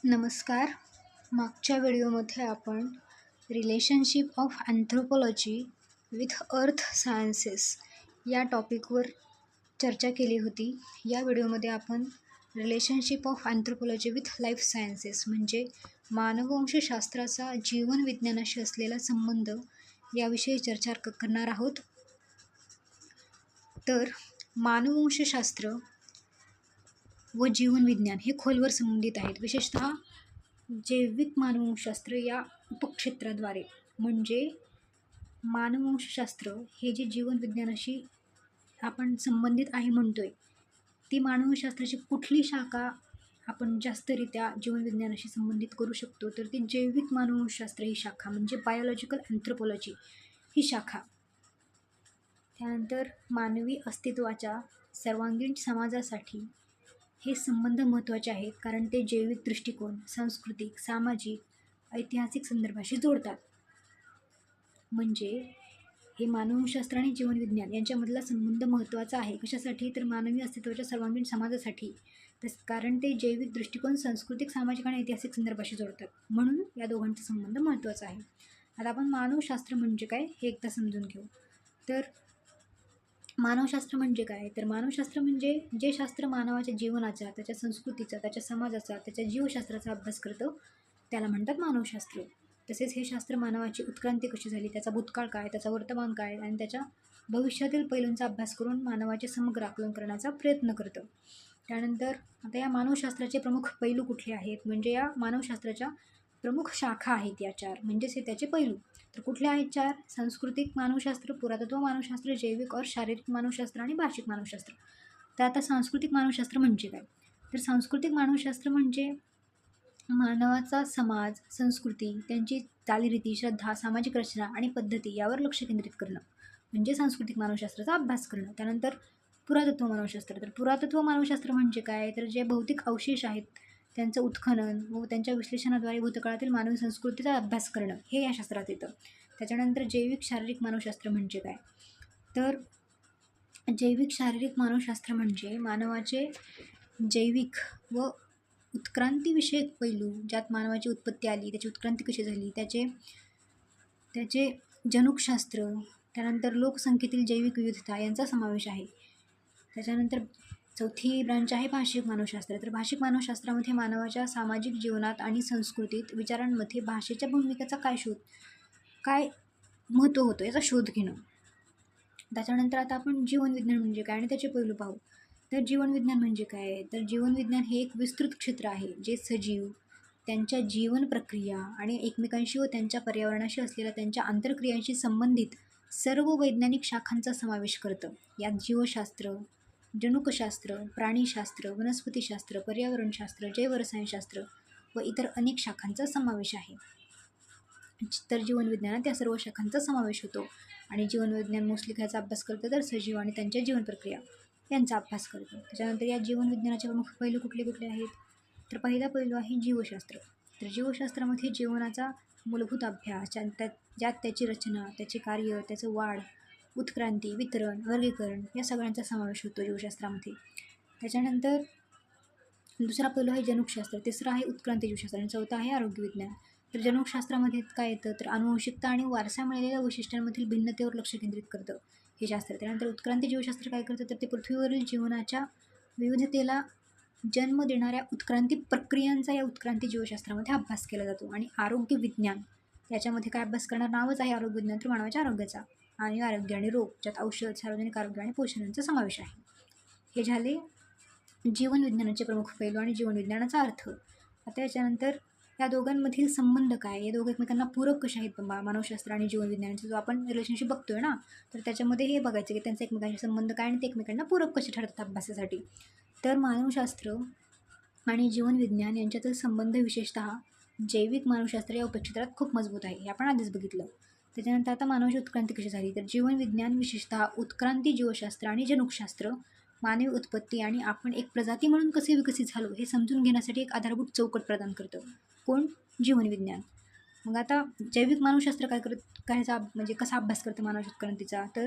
नमस्कार. मागच्या व्हिडिओमध्ये आपण relationship of anthropology with earth sciences या टॉपिकवर चर्चा केली होती. या व्हिडिओमध्ये आपण relationship of anthropology with life sciences म्हणजे मानववंशशास्त्राचा जीवनविज्ञानाशी असलेला संबंध याविषयी चर्चा करणार आहोत. तर मानववंशशास्त्र व जीवनविज्ञान हे खोलवर संबंधित आहेत. विशेषतः जैविक मानववंशशास्त्र या उपक्षेत्राद्वारे म्हणजे मानववंशशास्त्र हे जे जीवनविज्ञानाशी आपण संबंधित आहे म्हणतोय, ती मानववंशशास्त्राची कुठली शाखा आपण जास्तरित्या जीवनविज्ञानाशी संबंधित करू शकतो, तर ती जैविक मानववंशशास्त्र ही शाखा म्हणजे बायोलॉजिकल अँथ्रोपोलॉजी ही शाखा. त्यानंतर मानवी अस्तित्वाच्या सर्वांगीण समाजासाठी हे संबंध महत्त्वाचे आहेत, कारण ते जैविक दृष्टिकोन, सांस्कृतिक, सामाजिक, ऐतिहासिक संदर्भाशी जोडतात. म्हणजे हे मानववंशशास्त्र आणि जीवनविज्ञान यांच्यामधला संबंध महत्त्वाचा आहे. कशासाठी? तर मानवी अस्तित्वाच्या सर्वांगीण समाजासाठी. कारण ते जैविक दृष्टिकोन, सांस्कृतिक, सामाजिक आणि ऐतिहासिक संदर्भाशी जोडतात. म्हणून या दोघांचा संबंध महत्त्वाचा आहे. आता आपण मानवशास्त्र म्हणजे काय हे एकदा समजून घेऊ. तर मानवशास्त्र म्हणजे काय? तर मानवशास्त्र म्हणजे जे शास्त्र मानवाच्या जीवनाचा, त्याच्या संस्कृतीचा, त्याच्या समाजाचा, त्याच्या जीवशास्त्राचा अभ्यास करतं त्याला म्हणतात मानवशास्त्र. तसेच हे शास्त्र मानवाची उत्क्रांती कशी झाली, त्याचा भूतकाळ काय, त्याचा वर्तमान काय आणि त्याच्या भविष्यातील पैलूंचा अभ्यास करून मानवाचे समग्र आकलन करण्याचा प्रयत्न करतं. त्यानंतर आता या मानवशास्त्राचे प्रमुख पैलू कुठले आहेत? म्हणजे या मानवशास्त्राच्या प्रमुख शाखा आहेत या 4, म्हणजेच हे त्याचे पैलू. तर कुठले आहेत 4? सांस्कृतिक मानवशास्त्र, पुरातत्व मानवशास्त्र, जैविक और शारीरिक मानवशास्त्र आणि भाषिक मानवशास्त्र. तर आता सांस्कृतिक मानवशास्त्र म्हणजे काय? तर सांस्कृतिक मानवशास्त्र म्हणजे मानवाचा समाज, संस्कृती, त्यांची चालीरीती, श्रद्धा, सामाजिक रचना आणि पद्धती यावर लक्ष केंद्रित करणं म्हणजे सांस्कृतिक मानवशास्त्राचा अभ्यास करणं. त्यानंतर पुरातत्व मानवशास्त्र. तर पुरातत्व मानवशास्त्र म्हणजे काय? तर जे भौतिक अवशेष आहेत त्यांचं उत्खनन व त्यांच्या विश्लेषणाद्वारे भूतकाळातील मानवी संस्कृतीचा अभ्यास करणं हे या शास्त्रात येतं. त्याच्यानंतर जैविक शारीरिक मानवशास्त्र म्हणजे काय? तर जैविक शारीरिक मानवशास्त्र म्हणजे मानवाचे जैविक व उत्क्रांतीविषयक पैलू, ज्यात मानवाची उत्पत्ती आली, त्याची उत्क्रांती कशी झाली, त्याचे जनुकशास्त्र, त्यानंतर लोकसंख्येतील जैविक विविधता यांचा समावेश आहे. त्याच्यानंतर चौथी ब्रांच आहे भाषिक मानवशास्त्र. तर भाषिक मानवशास्त्रामध्ये मानवाच्या सामाजिक जीवनात आणि संस्कृतीत विचारांमध्ये भाषेच्या भूमिकेचा काय महत्त्व होतं याचा शोध घेणं. त्याच्यानंतर आता आपण जीवनविज्ञान म्हणजे काय आणि त्याचे पैलू पाहू. तर जीवनविज्ञान म्हणजे काय? तर जीवनविज्ञान हे एक विस्तृत क्षेत्र आहे जे सजीव, त्यांच्या जीवन प्रक्रिया आणि एकमेकांशी व त्यांच्या पर्यावरणाशी असलेल्या त्यांच्या आंतरक्रियांशी संबंधित सर्व वैज्ञानिक शाखांचा समावेश करतं. यात जीवशास्त्र, जनुकशास्त्र, प्राणीशास्त्र, वनस्पतीशास्त्र, पर्यावरणशास्त्र, जैवरसायनशास्त्र व इतर अनेक शाखांचा समावेश आहे. तर जीवनविज्ञानात या सर्व शाखांचा समावेश होतो आणि जीवनविज्ञान मोस्टली ह्याचा अभ्यास करतं तर सजीव आणि त्यांच्या जीवन प्रक्रिया यांचा अभ्यास करतो. त्याच्यानंतर या जीवनविज्ञानाचे प्रमुख पैलू कुठले आहेत? तर पहिला पैलू आहे जीवशास्त्र. तर जीवशास्त्रामध्ये जीवनाचा मूलभूत अभ्यास, ज्यात त्याची रचना, त्याचे कार्य, त्याचं वाढ, उत्क्रांती, वितरण, वर्गीकरण या सगळ्यांचा समावेश होतो जीवशास्त्रामध्ये. त्याच्यानंतर दुसरा पैलू आहे जनुकशास्त्र, तिसरा आहे उत्क्रांती जीवशास्त्र आणि चौथा आहे आरोग्यविज्ञान. तर जनुकशास्त्रामध्ये काय येतं? तर अनुवंशिकता आणि वारसा मिळालेल्या वैशिष्ट्यांमधील भिन्नतेवर लक्ष केंद्रित करतं हे शास्त्र. त्यानंतर उत्क्रांती जीवशास्त्र काय करतं? तर ते पृथ्वीवरील जीवनाच्या विविधतेला जन्म देणाऱ्या उत्क्रांती प्रक्रियांचा या उत्क्रांती जीवशास्त्रामध्ये अभ्यास केला जातो. आणि आरोग्य विज्ञान याच्यामध्ये काय अभ्यास करणार? नावच आहे आरोग्य विज्ञान, तर मानवाच्या आरोग्याचा आणि आरोग्य आणि रोग, ज्यात औषध, सार्वजनिक आरोग्य आणि पोषण यांचा समावेश आहे. हे झाले जीवनविज्ञानाचे प्रमुख पैलू आणि जीवनविज्ञानाचा अर्थ. आता याच्यानंतर या दोघांमधील संबंध काय? हे दोघं एकमेकांना पूरक कसे आहेत? मानवशास्त्र आणि जीवनविज्ञानाचा जो आपण रिलेशनशिप बघतोय ना, तर त्याच्यामध्ये हे बघायचं की त्यांचा एकमेकांशी संबंध काय आणि ते एकमेकांना पूरक कसे ठरतात अभ्यासासाठी. तर मानवशास्त्र आणि जीवनविज्ञान यांच्यातील संबंध विशेषतः जैविक मानवशास्त्र या उपक्षेत्रात खूप मजबूत आहे, हे आपण आधीच बघितलं. त्याच्यानंतर आता मानवाची उत्क्रांती कशी झाली? तर जीवनविज्ञान विशेषतः उत्क्रांती जीवशास्त्र आणि जनुकशास्त्र मानवी उत्पत्ती आणि आपण एक प्रजाती म्हणून कसे विकसित झालो हे समजून घेण्यासाठी एक आधारभूत चौकट प्रदान करतं. कोण? जीवनविज्ञान. मग आता जैविक मानवशास्त्र काय म्हणजे कसा अभ्यास करतं मानवाच्या उत्क्रांतीचा? तर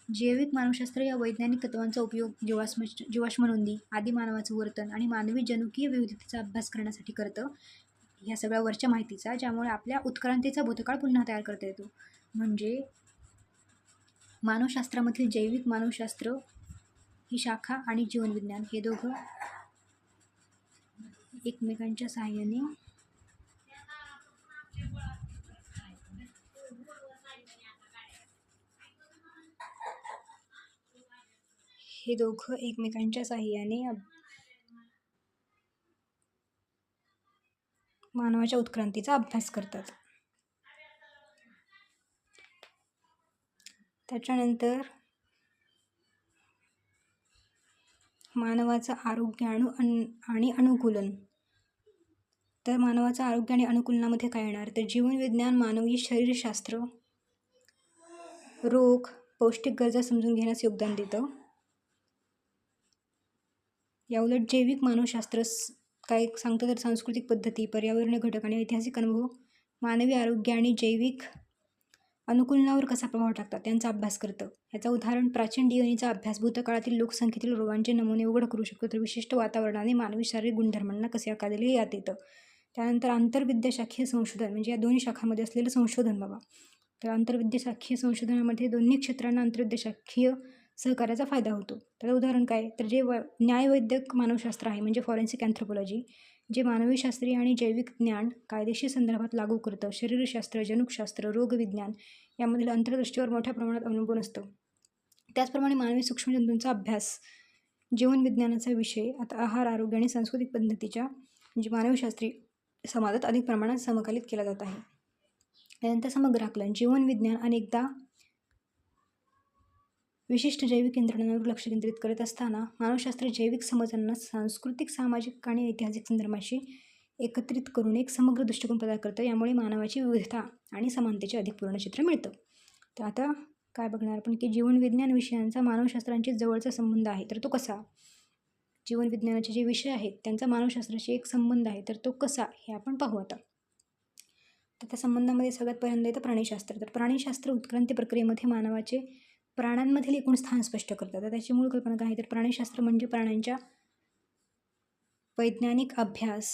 जैविक मानवशास्त्र या वैज्ञानिक तत्वांचा उपयोग जीवाश्म नोंदी, आदिमानवाचं वर्तन आणि मानवी जनुकीय विविधतेचा अभ्यास करण्यासाठी करतं. ह्या सगळ्या वरच्या माहितीचा, ज्यामुळे आपल्या उत्क्रांतीचा भूतकाळ पुन्हा तयार करता येतो. म्हणजे मानवशास्त्रामधील जैविक मानवशास्त्र ही शाखा आणि जीवनविज्ञान हे दोघं एकमेकांच्या सहाय्याने मानवाच्या उत्क्रांतीचा अभ्यास करतात. त्याच्यानंतर मानवाचं आरोग्य आणि अनुकूलन. तर मानवाचं आरोग्य आणि अनुकूलनामध्ये काय येणार, तर जीवनविज्ञान मानवी शरीरशास्त्र रोग, पौष्टिक गरजा समजून घेण्यास योगदान देतं. याउलट जैविक मानवशास्त्र काय सांगतं, तर सांस्कृतिक पद्धती, पर्यावरणीय घटक आणि ऐतिहासिक अनुभव मानवी आरोग्य आणि जैविक अनुकूलनावर कसा प्रभाव टाकतात त्यांचा अभ्यास करतं. याचं उदाहरण प्राचीन डीएनएचा अभ्यास भूतकाळातील लोकसंख्येतील रोगांचे नमुने उघड करू शकतो, तर विशिष्ट वातावरणाने मानवी शारीरिक गुणधर्मांना कसे आकार दिले यात येतं. त्यानंतर आंतरविद्याशाखीय संशोधन, म्हणजे या दोन्ही शाखांमध्ये असलेलं संशोधन बघा. तर आंतरविद्याशाखीय संशोधनामध्ये दोन्ही क्षेत्रांना आंतरविद्याशाखीय सहकार्याचा फायदा होतो. त्याचं उदाहरण काय, तर जे न्यायवैद्यक मानवशास्त्र आहे म्हणजे फॉरेन्सिक अँथ्रोपॉलॉजी, जे मानवी शास्त्रीय आणि जैविक ज्ञान कायदेशीर संदर्भात लागू करतं. शरीरशास्त्र, जनुकशास्त्र, रोगविज्ञान यामधील अंतर्दृष्टीवर मोठ्या प्रमाणात अवलंबून असतं. त्याचप्रमाणे मानवी सूक्ष्मजंतूंचा अभ्यास, जीवनविज्ञानाचा विषय आता आहार, आरोग्य आणि सांस्कृतिक पद्धतीच्या म्हणजे मानवशास्त्रीय समाजात अधिक प्रमाणात समकालित केला जात आहे. त्यानंतर समग्र आकलन. जीवनविज्ञान अनेकदा विशिष्ट जैविक यंत्रणांवर लक्ष केंद्रित करत असताना मानवशास्त्र जैविक समजांना सांस्कृतिक, सामाजिक आणि ऐतिहासिक संदर्भाशी एकत्रित करून एक समग्र दृष्टिकोन प्रदान करतं. यामुळे मानवाची विविधता आणि समानतेचे अधिक पूर्ण चित्र मिळतं. तर आता काय बघणार आपण की जीवनविज्ञान विषयांचा मानवशास्त्रांशी जवळचा संबंध आहे, तर तो कसा. जीवनविज्ञानाचे जे विषय आहेत त्यांचा मानवशास्त्राशी एक संबंध आहे, तर तो कसा हे आपण पाहू आता. तर त्या संबंधामध्ये सगळ्यात पहिल्यांदा येतं प्राणीशास्त्र. तर प्राणीशास्त्र उत्क्रांती प्रक्रियेमध्ये मानवाचे प्राण्यांमधील एकूण स्थान स्पष्ट करतात. तर त्याची मूळ कल्पना काय आहे, तर प्राणीशास्त्र म्हणजे प्राण्यांच्या वैज्ञानिक अभ्यास,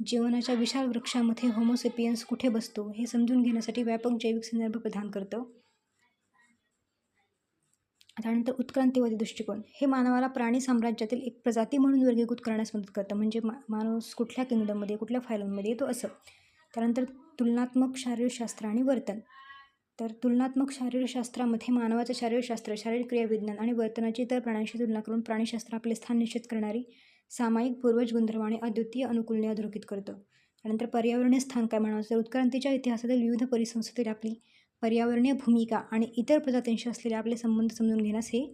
जीवनाच्या विशाल वृक्षामध्ये होमोसेपियन्स कुठे बसतो हे समजून घेण्यासाठी व्यापक जैविक संदर्भ प्रदान करतं. त्यानंतर उत्क्रांतीवादी दृष्टिकोन, हे मानवाला प्राणी साम्राज्यातील एक प्रजाती म्हणून वर्गीकृत करण्यास मदत करतं. म्हणजे माणूस कुठल्या किंगडममध्ये, कुठल्या फायलममध्ये येतो असं. त्यानंतर तुलनात्मक शारीरशास्त्र आणि वर्तन. तर तुलनात्मक शारीरशास्त्रामध्ये मानवाचं शारीरशास्त्र, शारीरिक क्रियाविज्ञान आणि वर्तनाची इतर प्राण्यांशी तुलना करून प्राणीशास्त्र आपले स्थान निश्चित करणारी सामायिक पूर्वज गुणधर्म आणि अद्वितीय अनुकूलने अधोरेखित करतं. त्यानंतर पर्यावरणीय स्थान काय म्हणायचं, उत्क्रांतीच्या इतिहासातील विविध परिसंस्थेतील आपली पर्यावरणीय भूमिका आणि इतर प्रजातींशी असलेले आपले संबंध समजून घेण्यास हे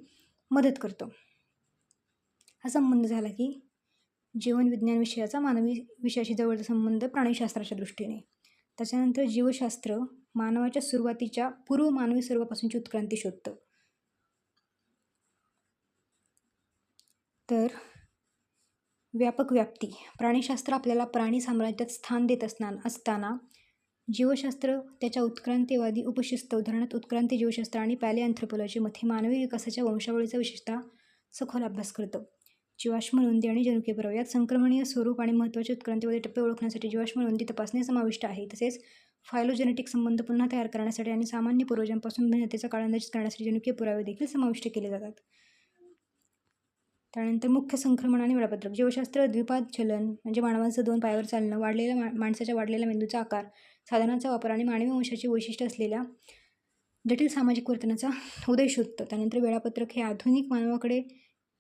मदत करतं. हा संबंध झाला की जीवनविज्ञान विषयाचा मानवी विषयाशी जवळचा संबंध प्राणीशास्त्राच्या दृष्टीने. त्याच्यानंतर जीवशास्त्र मानवाच्या सुरुवातीच्या पूर्व मानवी स्वरूपापासूनची उत्क्रांती शोधतं. तर व्यापक व्याप्ती, प्राणीशास्त्र आपल्याला प्राणी साम्राज्यात स्थान देत असताना जीवशास्त्र त्याच्या उत्क्रांतीवादी उपशिस्त, उदाहरणार्थ उत्क्रांती जीवशास्त्र आणि पॅलिअँथ्रोपॉलॉजीमध्ये मानवी विकासाच्या वंशावळीचा विशेषतः सखोल अभ्यास करतं. जीवाश्म नोंदी आणि जनुकीय पुरावे, यात संक्रमणीय स्वरूप आणि महत्त्वाचे उत्क्रांतीवादी टप्पे ओळखण्यासाठी जीवाश्म नोंदी तपासणे समाविष्ट आहे. तसेच फायलोजेनेटिक संबंध पुन्हा तयार करण्यासाठी आणि सामान्य पूर्वजांपासून भिन्नतेचा काळ अंदाजित करण्यासाठी जनुकीय पुरावे देखील समाविष्ट केले जातात. त्यानंतर मुख्य संक्रमण आणि वेळापत्रक. जीवशास्त्र द्विपाद चलन म्हणजे मानवाचं 2 पायावर चालणं, माणसाच्या वाढलेल्या मेंदूचा आकार, साधनांचा वापर आणि मानवी वंशाची वैशिष्ट्ये असलेल्या जटिल सामाजिक वर्तनाचा उदय शोधतं. त्यानंतर वेळापत्रक हे आधुनिक मानवाकडे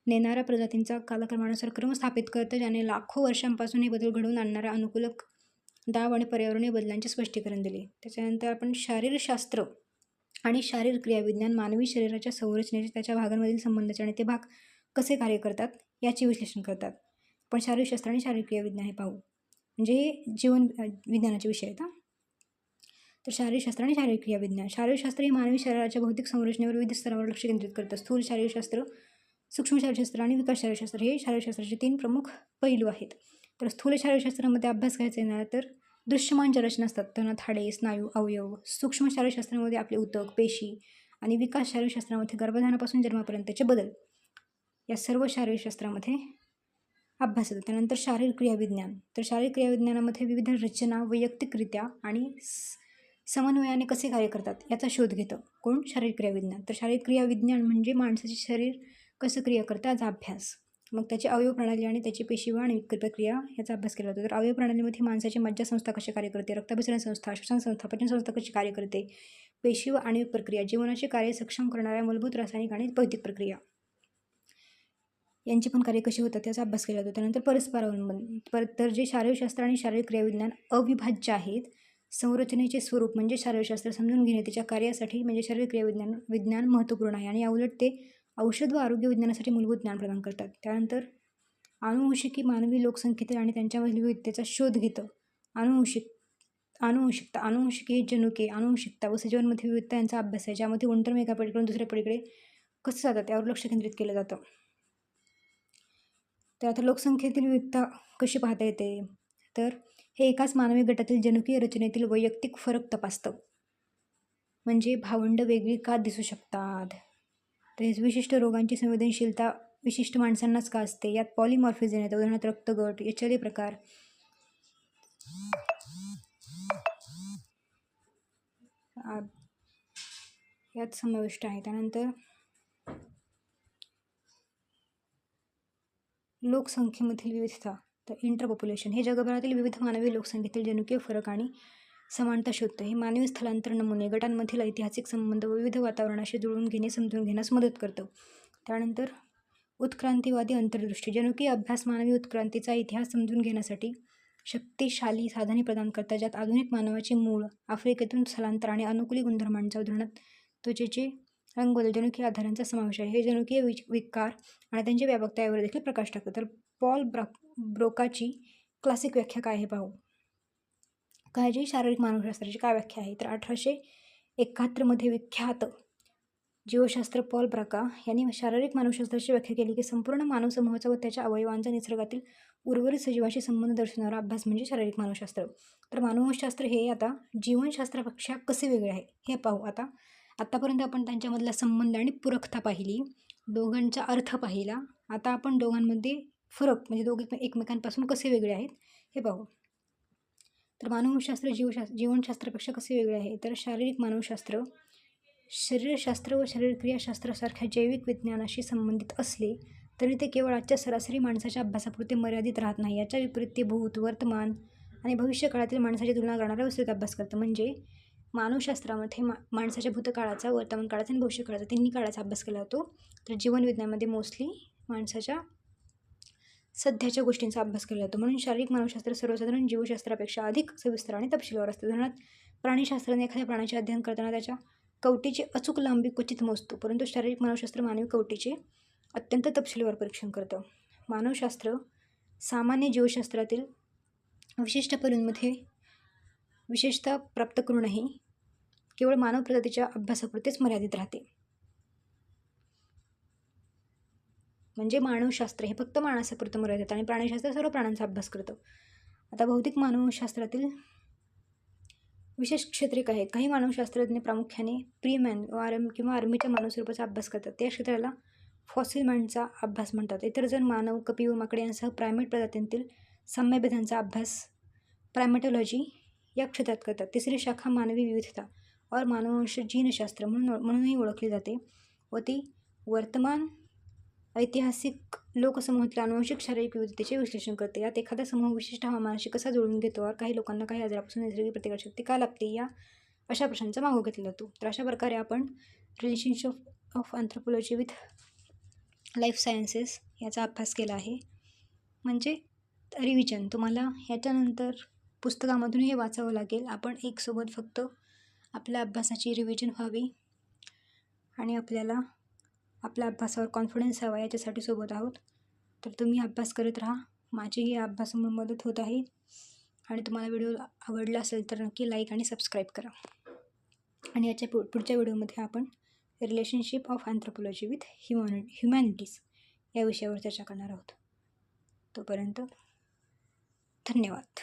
नेणाऱ्या प्रजातींचा कालक्रमानुसार क्रम स्थापित करतं, ज्याने लाखो वर्षांपासून हे बदल घडवून आणणाऱ्या अनुकूलक दाब आणि पर्यावरणीय बदलांचे स्पष्टीकरण दिले. त्याच्यानंतर आपण शारीरशास्त्र आणि शारीरिक क्रियाविज्ञान मानवी शरीराच्या संरचनेचे, त्याच्या भागांमधील संबंधाचे आणि ते भाग कसे कार्य करतात याचे विश्लेषण करतात. पण शारीरशास्त्र आणि शारीरिक क्रियाविज्ञान हे पाहू, म्हणजे जीवन विज्ञानाचे विषय आहेत. तर शारीरशास्त्र आणि शारीरिक क्रियाविज्ञान. शारीरशास्त्र हे मानवी शरीराच्या भौतिक संरचनेवर विविध स्तरावर लक्ष केंद्रित करतं. स्थूल शारीरशास्त्र, सूक्ष्म शारीरशास्त्र आणि विकास शारीरशास्त्र हे शारीरशास्त्राचे 3 प्रमुख पैलू आहेत. तर स्थूल शारीरशास्त्रामध्ये अभ्यास करायचा येणार तर दृश्यमान ज्या रचना असतात त्यांना हाडे, स्नायू, अवयव. सूक्ष्म शारीरशास्त्रामध्ये आपले उतक, पेशी आणि विकास शारीरशास्त्रामध्ये गर्भधारणापासून जन्मापर्यंतचे बदल या सर्व शारीरशास्त्रामध्ये अभ्यास होतो. त्यानंतर शारीरिक क्रियाविज्ञान. तर शारीरिक क्रियाविज्ञानामध्ये विविध रचना वैयक्तिकरित्या आणि समन्वयाने कसे कार्य करतात याचा शोध घेतं. कोण? शारीरिक क्रियाविज्ञान. तर शारीरिक क्रियाविज्ञान म्हणजे माणसाचे शरीर कसं क्रिया करतं याचा अभ्यास. मग त्याची अवयव प्रणाली आणि त्याची पेशी व आणि प्रक्रिया याचा अभ्यास केला जातो. तर अवयव प्रणालीमध्ये माणसाची मज्जासंस्था कशी कार्य करते, रक्ताभिसरण संस्था, श्वसन संस्था, पचन संस्था कशी कार्य करते, पेशी व आण्विक प्रक्रिया, जीवनाचे कार्य सक्षम करणाऱ्या मूलभूत रासायनिक आणि भौतिक प्रक्रिया यांची पण कार्य कशी होतात याचा अभ्यास केला जातो. त्यानंतर परस्पर अवलंबन. तर जे शारीरशास्त्र आणि शारीरिक क्रियाविज्ञान अविभाज्य आहेत. संरचनेचे स्वरूप म्हणजे शारीरशास्त्र समजून घेणे त्याच्या कार्यासाठी म्हणजे शारीरिक विज्ञान महत्त्वपूर्ण आहे आणि याउलट ते औषध व आरोग्य विज्ञानासाठी मूलभूत ज्ञान प्रदान करतात. त्यानंतर अनुवंशिकी मानवी लोकसंख्येतील आणि त्यांच्यामधील विविधतेचा शोध घेतं. अनुवंशिकी हे जनुके, अनुवंशिकता व सजीवांमध्ये विविधता यांचा अभ्यास आहे, ज्यामध्ये गुणधर्म एका पलीकडून दुसऱ्या पलीकडे कसं जातात यावर लक्ष केंद्रित केलं जातं. तर आता लोकसंख्येतील विविधता कशी पाहता येते, तर हे एकाच मानवी गटातील जनुकीय रचनेतील वैयक्तिक फरक तपासतं. म्हणजे भावंड वेगळी का दिसू शकतात, तर विशिष्ट रोगांची संवेदनशीलता विशिष्ट माणसांनाच का असते, यात पॉलिमॉर्फिझम येतं. उदाहरणार्थ रक्तगट, एचएलए प्रकार यात समाविष्ट आहे. त्यानंतर लोकसंख्येमधील विविधता. तर इंटरपॉप्युलेशन हे जगभरातील विविध मानवी लोकसंख्येतील जनुकीय फरक आणि समानता शोधतं. हे मानवी स्थलांतर नमुने, गटांमधील ऐतिहासिक संबंध व विविध वातावरणाशी जुळवून घेणे समजून घेण्यास मदत करतं. त्यानंतर उत्क्रांतीवादी अंतर्दृष्टी. जनुकीय अभ्यास मानवी उत्क्रांतीचा इतिहास समजून घेण्यासाठी शक्तिशाली साधने प्रदान करतात, ज्यात आधुनिक मानवाचे मूळ आफ्रिकेतून स्थलांतर आणि अनुकूली गुणधर्मांचा उदाहरणार्थ त्वचेचे रंगबदल जनुकीय आधारांचा समावेश आहे. हे जनुकीय विकार आणि त्यांची व्यापकता यावर देखील प्रकाश टाकतात. तर पॉल ब्रोकाची क्लासिक व्याख्या काय आहे पाहू. काय जी शारीरिक मानवशास्त्राची काय व्याख्या आहे, तर 1871 विख्यात जीवशास्त्र पॉल ब्राका यांनी शारीरिक मानवशास्त्राची व्याख्या केली की संपूर्ण मानव समूहाचा व त्याच्या अवयवांचा निसर्गातील उर्वरित सजीवाशी संबंध दर्शवणारा अभ्यास म्हणजे शारीरिक मानवशास्त्र. तर मानवशास्त्र हे आता जीवनशास्त्रापेक्षा कसे वेगळे आहे हे पाहू. आतापर्यंत आपण त्यांच्यामधला संबंध आणि पूरकता पाहिली, दोघांचा अर्थ पाहिला. आता आपण दोघांमध्ये फरक म्हणजे दोघे एकमेकांपासून कसे वेगळे आहेत हे पाहू. तर मानवशास्त्र जीवनशास्त्रापेक्षा कसे वेगळे आहे, तर शारीरिक मानवशास्त्र शरीरशास्त्र व शरीरक्रियाशास्त्रासारख्या जैविक विज्ञानाशी संबंधित असले तरी ते केवळ आजच्या सरासरी माणसाच्या अभ्यासापुरते मर्यादित राहत नाही. याच्या विपरीत ते भूत, वर्तमान आणि भविष्यकाळातील माणसाची तुलना करणारा विस्तृत अभ्यास करतं. म्हणजे मानवशास्त्रामध्ये माणसाच्या भूतकाळाचा, वर्तमान काळाचा आणि भविष्यकाळाचा तिन्ही काळाचा अभ्यास केला जातो. तर जीवनविज्ञानामध्ये मोस्टली माणसाच्या सध्याच्या गोष्टींचा अभ्यास केला जातो. म्हणून शारीरिक मानवशास्त्र सर्वसाधारण जीवशास्त्रापेक्षा अधिक सविस्तर आणि तपशीलवार असते. उदाहरणार्थ प्राणीशास्त्राने एखाद्या प्राण्याचे अध्ययन करताना त्याच्या कवटीची अचूक लांबी क्वचित मोजतो, परंतु शारीरिक मानवशास्त्र मानवी कवटीचे अत्यंत तपशीलवार परीक्षण करतं. मानवशास्त्र सामान्य जीवशास्त्रातील विशिष्ट पैलूंमध्ये विशेषता प्राप्त करूनही केवळ मानव प्रजातीच्या अभ्यासापुरतेच मर्यादित राहते. म्हणजे मानवशास्त्र हे फक्त माणसापुरतं मर्यादित आणि प्राणीशास्त्र सर्व प्राण्यांचा अभ्यास करतं. आता भौतिक मानवशास्त्रातील विशेष क्षेत्रे काय आहेत. काही मानवशास्त्रज्ञ प्रामुख्याने प्रीमॅन किंवा आर्मीच्या मानवस्वरूपाचा अभ्यास करतात. त्या क्षेत्राला फॉसिल माइंडचा अभ्यास म्हणतात. इतर जण मानव, कपी व माकडे यांसह प्रायमेट प्रजातींतील साम्यभेदांचा अभ्यास प्रायमेटॉलॉजी या क्षेत्रात करतात. तिसरी शाखा मानवी विविधता और मानववंश जीनशास्त्र म्हणूनही ओळखली जाते व ती वर्तमान ऐतिहासिक लोकसमूहातील अनुवंशिक शारीरिक विविधतेचे विश्लेषण करते. यात एखादा समूह विशिष्ट हवामानाशी कसा जुळून घेतो और काही लोकांना काही आजारापासून नैसर्गिक प्रतिकारशक्ती का लाभते या अशा प्रश्नांचा मागोवा घेतला जातो. तर अशा प्रकारे आपण relationship of anthropology with life sciences याचा अभ्यास केला आहे. म्हणजे रिव्हिजन तुम्हाला याच्यानंतर पुस्तकामधून हे वाचावं लागेल. आपण एक सोबत फक्त आपल्या अभ्यासाची रिव्हिजन व्हावी आणि आपल्याला आपल्या अभ्यासावर कॉन्फिडन्स हवा याच्यासाठी सोबत आहोत. तर तुम्ही अभ्यास करत राहा. माझीही या अभ्यासामुळे मदत होत आहे आणि तुम्हाला व्हिडिओ आवडला असेल तर नक्की लाईक आणि सबस्क्राईब करा. आणि याच्या पुढच्या व्हिडिओमध्ये आपण relationship of anthropology with humanities या विषयावर चर्चा करणार आहोत. तोपर्यंत धन्यवाद.